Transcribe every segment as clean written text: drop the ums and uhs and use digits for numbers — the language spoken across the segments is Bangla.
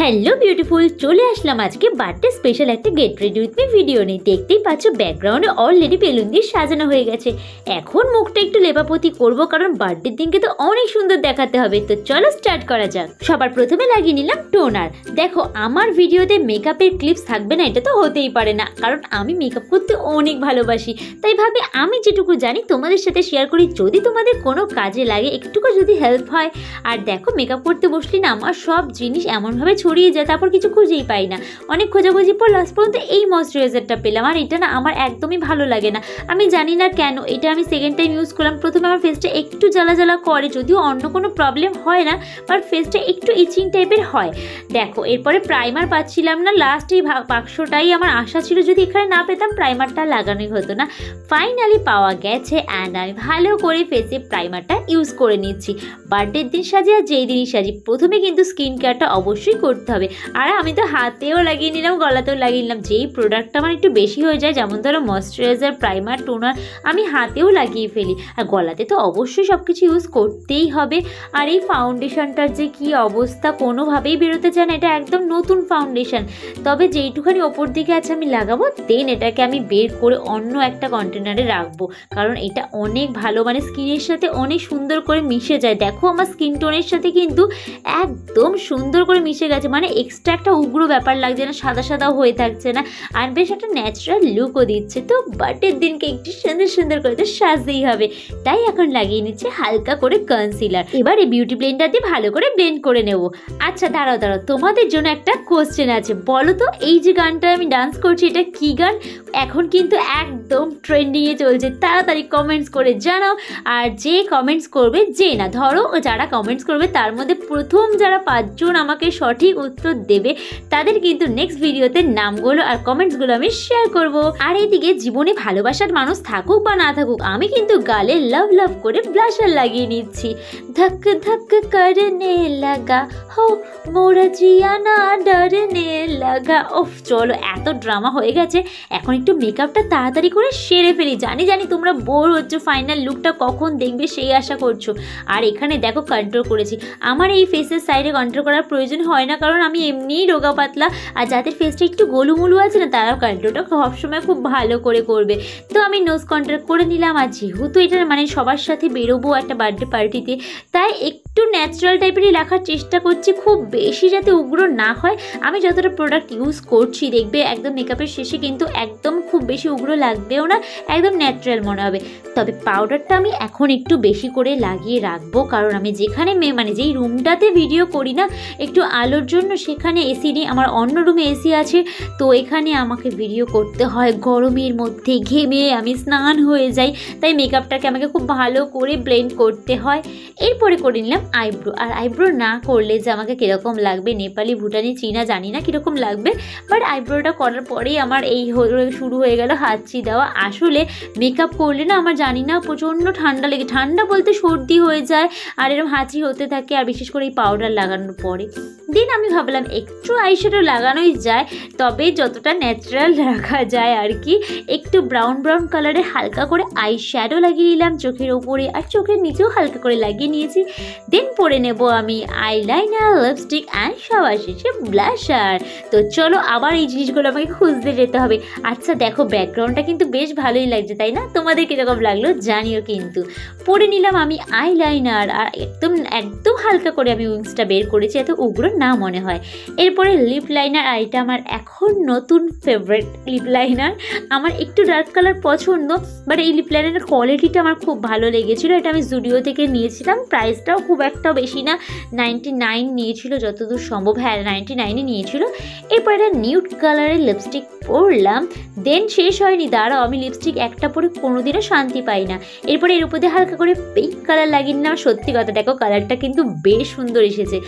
হ্যালো বিউটিফুল, চলে আসলাম আজকে বার্থডে স্পেশাল একটা get ready with me video নিয়ে। দেখতেই পাচ্ছ ব্যাকগ্রাউন্ডে অলরেডি বেলুন দিয়ে সাজানো হয়ে গেছে। এখন মুখটা একটু লেপাপতি করব, কারণ বার্থডের দিনকে তো অনেক সুন্দর দেখাতে হবে। তো চলো স্টার্ট করা যাক। সবার প্রথমে লাগিয়ে নিলাম টোনার। দেখো আমার ভিডিওতে মেকআপের ক্লিপস থাকবে না, এটা তো হতেই পারে না, কারণ আমি মেকআপ করতে অনেক ভালোবাসি। তাই ভাবে আমি যেটুকু জানি তোমাদের সাথে শেয়ার করি, যদি তোমাদের কোনো কাজে লাগে, একটুকু যদি হেল্প হয়। আর দেখো মেকআপ করতে বসলি না আমার সব জিনিস এমনভাবে ছড়িয়ে যায়, তারপর কিছু খুঁজেই পাই না। অনেক খোঁজাখুঁজি পর লাস্ট পর্যন্ত এই ময়শ্চারাইজারটা পেলাম। আর এটা না আমার একদমই ভালো লাগে না, আমি জানি না কেন। এটা আমি সেকেন্ড টাইম ইউজ করলাম। প্রথমে আমার ফেসটা একটু জ্বালা জ্বালা করে, যদিও অন্য কোনো প্রবলেম হয় না, বাট ফেসটা একটু ইচিং টাইপের হয়। দেখো এরপরে প্রাইমার পাচ্ছিলাম না, লাস্ট এই বাক্সটাই আমার আশা ছিল, যদি এখানে না পেতাম প্রাইমারটা লাগানোই হতো না। ফাইনালি পাওয়া গেছে অ্যান্ড আমি ভালো করে ফেসে প্রাইমারটা ইউজ করে নিচ্ছি। বার্থডের দিন সাজি আর যেই দিনই সাজি, প্রথমে কিন্তু স্কিন কেয়ারটা অবশ্যই করতে হবে। আর আমি তো হাতেও লাগিয়ে নিলাম, গলাতেও লাগিয়ে নিলাম। যেই প্রোডাক্টটা আমার একটু বেশি হয়ে যায়, যেমন ধরো ময়শ্চারাইজার, প্রাইমার, টোনার, আমি হাতেও লাগিয়ে ফেলি। আর গলাতে তো অবশ্যই সব কিছু ইউজ করতেই হবে। আর এই ফাউন্ডেশনটার যে কী অবস্থা, কোনোভাবেই বেরোতে চায় না। এটা একদম নতুন ফাউন্ডেশন, তবে যেইটুখানি ওপর দিকে আছে আমি লাগাবো, দেন এটাকে আমি বের করে অন্য একটা কন্টেনারে রাখবো, কারণ এটা অনেক ভালো, মানে স্কিনের সাথে অনেক সুন্দর করে মিশে যায়। দেখো আমার স্কিন টোনের সাথে কিন্তু একদম সুন্দর করে মিশে গেছে, মানে এক্সট্রা একটা উগ্র ব্যাপার লাগছে না, সাদা সাদাও হয়ে থাকছে না, আর বেশ একটা ন্যাচারাল লুকও দিচ্ছে। তো বার্থডের দিনকে একটু সুন্দর সুন্দর করে তো সাজতেই হবে, তাই এখন লাগিয়ে নিচ্ছে হালকা করে কনসিলার। এবার এই বিউটি ব্লেন্ডার দিয়ে ভালো করে ব্লেন্ড করে নেব। আচ্ছা দাঁড়াও, তোমাদের জন্য একটা কোশ্চেন আছে। বলো তো এই যে গানটা আমি ডান্স করছি, এটা কি গান? এখন কিন্তু একদম ট্রেন্ডিংয়ে চলছে, তাড়াতাড়ি কমেন্টস করে জানাও। আর যে কমেন্টস করবে, যে না ধরো যারা কমেন্টস করবে তার মধ্যে প্রথম যারা 5 জন আমাকে সঠিক উত্তর দেবে, তাদের কিন্তু নেক্সট ভিডিওতে নামগুলো আর কমেন্টসগুলো আমি শেয়ার করব। আর এইদিকে জীবনে ভালোবাসার মানুষ থাকুক বা না থাকুক, আমি কিন্তু গালে লাভ লাভ করে ব্লাশার লাগিয়ে নিচ্ছি। ধক ধক করনে লাগা হো মোরা জিয়া না ডরনে লাগা। ওফ চলো, এত ড্রামা হয়ে গেছে, এখন একটু মেকআপটা তাড়াতাড়ি করে সেরে ফেলি। জানি তোমরা বোর হচ্ছ, ফাইনাল লুকটা কখন দেখবে সেই আশা করছো। আর এখানে দেখো কন্ট্রোল করেছি। আমার এই ফেসের সাইডে কন্ট্রোল করার প্রয়োজন হয় না, কারণ আমি এমনিই রোগা পাতলা। আর যাদের ফেসটা একটু গোলুমুলু আছে না, তারাও কন্ট্রোলটা সবসময় খুব ভালো করে করবে। তো আমি নোজ কন্ট্রোল করে নিলাম। আর যেহেতু এটা মানে সবার সাথে বেরোবো একটা বার্থডে পার্টিতে, তাই একটু ন্যাচারাল টাইপেরই রাখার চেষ্টা করছি, খুব বেশি যাতে উগ্র না হয়। আমি যতটা প্রোডাক্ট ইউজ করছি দেখবে একদম মেকআপের শেষে কিন্তু একদম খুব বেশি উগ্র লাগবেও না, একদম ন্যাচারাল মনে হবে। তবে পাউডারটা আমি এখন একটু বেশি করে লাগিয়ে রাখবো, কারণ আমি যেখানে মানে যেই রুমটাতে ভিডিও করি না একটু আলোর জন্য, সেখানে এসি নেই, আমার অন্য রুমে এসি আছে। তো এখানে আমাকে ভিডিও করতে হয় গরমের মধ্যে, ঘেমে আমি স্নান হয়ে যাই, তাই মেকআপটাকে আমাকে খুব ভালো করে ব্লেন্ড করতে হয়। এরপরে করে নিলাম আইব্রো। আর আইব্রো না করলে যে আমাকে কীরকম লাগবে, নেপালি, ভুটানি, চীনা জানি না কীরকম লাগবে, বাট আইব্রোটা করার পরেই আমার এই শুরু হয়ে গেল হাঁচি দেওয়া। আসলে মেকআপ করলে না আমার জানি না প্রচণ্ড ঠান্ডা লেগে, ঠান্ডা বলতে সর্দি হয়ে যায়, আর এরকম হাঁচি হতে থাকে, আর বিশেষ করে এই পাউডার লাগানোর পরে। দিন আমি ভাবলাম একটু আইশ্যাডো লাগানোই যায়, তবে যতটা ন্যাচারাল রাখা যায় আর কি। একটু ব্রাউন কালারে হালকা করে আইশ্যাডো লাগিয়ে নিলাম চোখের ওপরে, আর চোখের নিচেও হালকা করে লাগিয়ে নিয়েছি। দেন পরে নেব আমি আইলাইনার, লিপস্টিক অ্যান্ড সবার শেষে ব্লাশার। তো চলো আবার এই জিনিসগুলো আমাকে খুঁজতে যেতে হবে। আচ্ছা দেখো ব্যাকগ্রাউন্ডটা কিন্তু বেশ ভালোই লাগছে, তাই না? তোমাদের কীরকম লাগলো জানিও কিন্তু। পরে নিলাম আমি আইলাইনার, আর একদম হালকা করে আমি উইংসটা বের করেছি, এত উগ্র না মনে হয়। এরপরে লিপ লাইনার, আর এটা আমার এখন নতুন ফেভারিট লিপ লাইনার। আমার একটু ডার্ক কালার পছন্দ, বাট এই লিপ লাইনারের কোয়ালিটিটা আমার খুব ভালো লেগেছিলো। এটা আমি জুডিও থেকে নিয়েছিলাম, প্রাইসটাও খুব একটা বেশি না, 99 নিয়েছিল যতদূর সম্ভব। হ্যাঁ 99-ই নিয়েছিল। এরপর একটা নিউড কালারের লিপস্টিক পরলাম। দেন শেষ হয়নি, দাঁড়াও, আমি লিপস্টিক একটা পরে কোনোদিনও শান্তি পাই না। এরপরে এর উপর দিয়ে হালকা করে পিঙ্ক কালার লাগিয়ে নিলাম। সত্যি কথা, দেখো কালারটা কিন্তু বেশ সুন্দর এসেছে।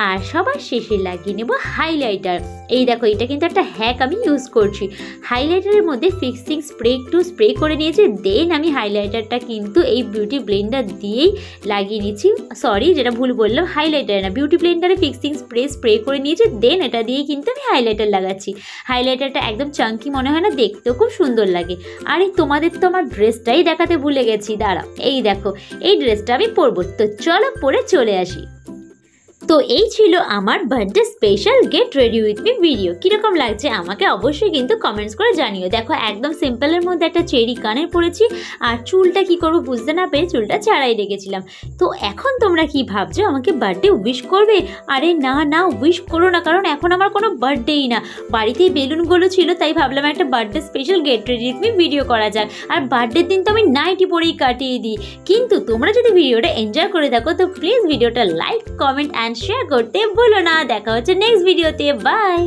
আর সবার শেষে লাগিয়ে নেব হাইলাইটার। এই দেখো এটা কিন্তু একটা হ্যাক আমি ইউজ করছি। হাইলাইটারের মধ্যে ফিক্সিং স্প্রে একটু স্প্রে করে নিয়েছি। দেন আমি হাইলাইটারটা কিন্তু এই বিউটি ব্লেন্ডার দিয়েই লাগিয়ে নিচ্ছি। সরি, যেটা ভুল বললাম, হাইলাইটার না, বিউটি ব্লেন্ডারে ফিক্সিং স্প্রে করে নিয়েছি। দেন এটা দিয়েই কিন্তু আমি হাইলাইটার লাগাচ্ছি। হাইলাইটারটা একদম চাঙ্কি মনে হয় না, দেখতেও খুব সুন্দর লাগে। আর এই তোমাদের তো আমার ড্রেসটাই দেখাতে ভুলে গেছি, দাঁড়াও এই দেখো এই ড্রেসটা আমি পরবো। তো চলো পরে চলে আসি। তো এই ছিল আমার birthday special get ready with me video. কীরকম লাগছে আমাকে অবশ্যই কিন্তু কমেন্টস করে জানিও। দেখো একদম সিম্পলের মধ্যে একটা চেরি কানের পরেছি, আর চুলটা কি করবো বুঝতে না পেরে চুলটা ছাড়াই রেখেছিলাম। তো এখন তোমরা কি ভাবছো, আমাকে বার্থডে উইশ করবে? আরে না না, উইশ করো না, কারণ এখন আমার কোনো বার্থডেই না। বাড়িতেই বেলুনগুলো ছিল, তাই ভাবলাম একটা birthday special get ready with me video করা যাক। আর বার্থডের দিন তো আমি নাইটি পরেই কাটিয়ে দিই। কিন্তু তোমরা যদি ভিডিওটা এনজয় করে থাকো তো প্লিজ ভিডিওটা লাইক, কমেন্ট অ্যান্ড শেয়ার করতে ভুলো না। দেখা হচ্ছে নেক্সট ভিডিওতে। বাই।